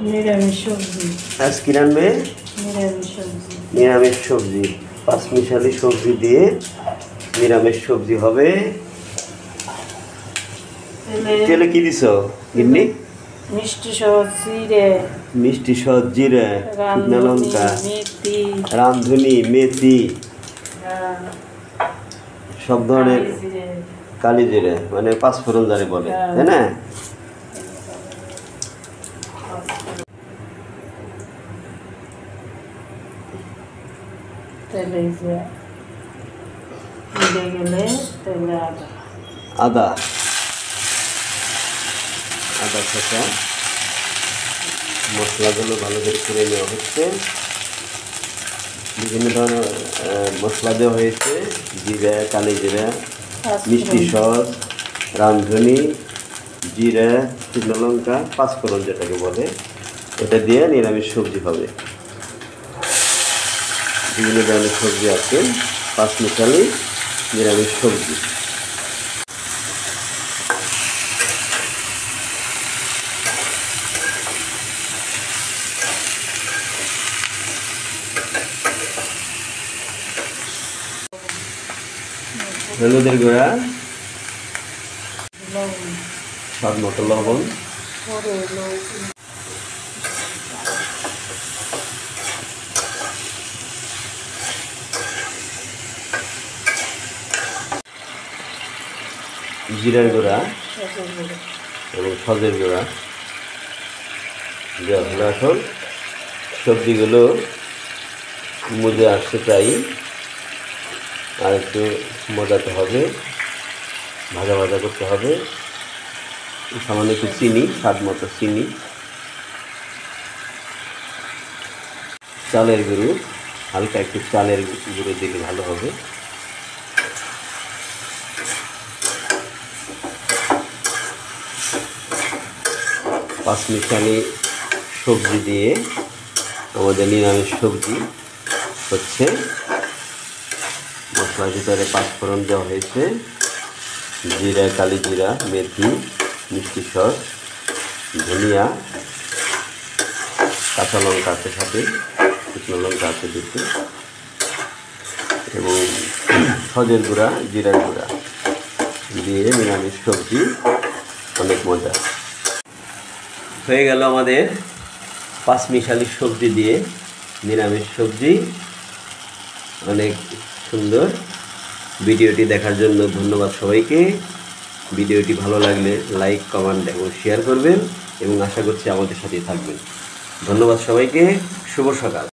নিরামিষ সবজি। আজ কি রান্নবে? নিরামিষ সবজি। নিরামিষ সবজি, পাঁচমিশালি সবজি দিয়ে নিরামিষ সবজি হবে। তেলে কি দিছ গিন্নি? মিষ্টি সহ জিরে, মিষ্টি সহ জিরে, শুকনো লঙ্কা, মেথি, রাঁধুনি, মেথি, সব ধরনের কালি জিরে, মানে পাঁচফোড়ন যারে বলে, তাই না? তেলে গেলে তেলে আদা, আদা ছোটা মশলাগুলো ভালো করে নেওয়া হচ্ছে। বিভিন্ন ধরনের মশলা দেওয়া হয়েছে, জিরা, কালি জিরা, মিষ্টি সস, রাঁধুনি, জিরা, শুকনো লঙ্কা, পাঁচফোড়ন যেটাকে বলে, এটা দিয়ে নিরামিষ সবজি হবে। বিভিন্ন ধরনের সবজি আছে, পাঁচমিশালি নিরামিষ সবজি। হলুদের গুঁড়া, স্বাদ মতো লবণ, জিরার গুঁড়া এবং সজের গুঁড়া দেওয়া হলো। এখন সবজিগুলো মজে আসতে চাই, আর একটু মজাতে হবে, ভাজা ভাজা করতে হবে। সামান্য একটু চিনি, স্বাদ মতো চিনি, চালের গুঁড়ো, হালকা একটু চালের গুঁড়ো দিলে ভালো হবে। পাঁচমিশালি সবজি দিয়ে আমাদের নিরামিষ সবজি হচ্ছে। মশলার ভিতরে পাঁচফোড়ন দেওয়া হয়েছে, জিরা, কালি জিরা, মেথি, মিষ্টি সস, ধনিয়া, কাঁচা লঙ্কা আছে সাথে, শুকনো লঙ্কা আছে দুটো, এবং সজের গুঁড়া, জিরার গুঁড়া দিয়ে নিরামিষ সবজি। অনেক মজা হয়ে গেল আমাদের পাঁচমিশালি সবজি দিয়ে নিরামিষ সবজি। অনেক সুন্দর। ভিডিওটি দেখার জন্য ধন্যবাদ সবাইকে। ভিডিওটি ভালো লাগলে লাইক, কমেন্ট এবং শেয়ার করবেন, এবং আশা করছি আমাদের সাথেই থাকবেন। ধন্যবাদ সবাইকে। শুভ সকাল।